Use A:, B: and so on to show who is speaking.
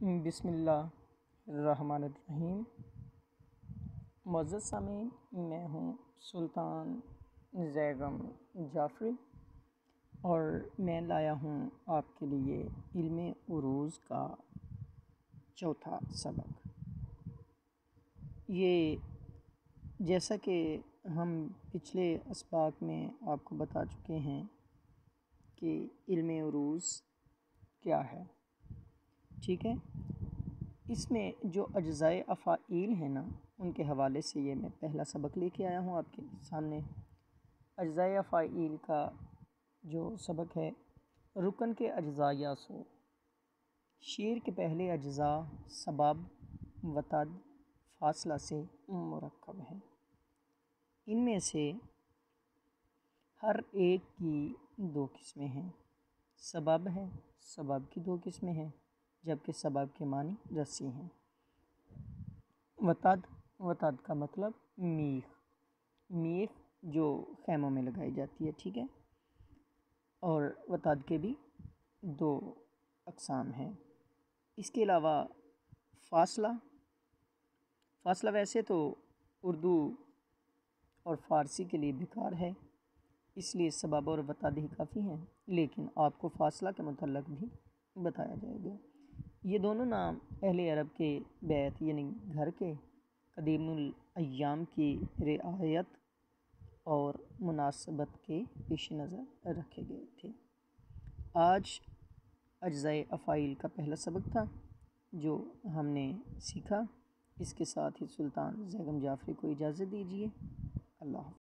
A: بسم اللہ الرحمن الرحیم۔ معزز سامعین، میں ہوں سلطان زیغم جعفری اور میں لایا ہوں آپ کے لیے علم عروض کا چوتھا سبق۔ یہ جیسا کہ ہم پچھلے اسباق میں آپ کو بتا چکے ہیں کہ علم عروض کیا ہے، ٹھیک ہے۔ اس میں جو اجزائے افعیل ہیں نا، ان کے حوالے سے یہ میں پہلا سبق لے کے آیا ہوں آپ کے سامنے۔ اجزائے افعیل کا جو سبق ہے، رکن کے اجزاء یا سو، شعر کے پہلے اجزاء سبب، وتد، فاصلہ سے مرکب ہیں۔ ان میں سے ہر ایک کی دو قسمیں ہیں۔ سبب ہے، سبب کی دو قسمیں ہیں، جبکہ سبب کے معنی رسی ہیں۔ وتد، وتد کا مطلب میخ، میخ جو خیموں میں لگائی جاتی ہے، ٹھیک ہے۔ اور وتد کے بھی دو اقسام ہیں۔ اس کے علاوہ فاصلہ، فاصلہ ویسے تو اردو اور فارسی کے لیے بیکار ہے، اس لیے سبب اور وتد ہی کافی ہیں، لیکن آپ کو فاصلہ کے متعلق بھی بتایا جائے گا۔ یہ دونوں نام اہل عرب کے بیت یعنی گھر کے قدیم الایام کی رعایت اور مناسبت کے پیش نظر رکھے گئے تھے۔ آج اجزائے افعیل کا پہلا سبق تھا جو ہم نے سیکھا۔ اس کے ساتھ ہی سلطان زیغم جعفری کو اجازت دیجیے۔ اللہ حافظ۔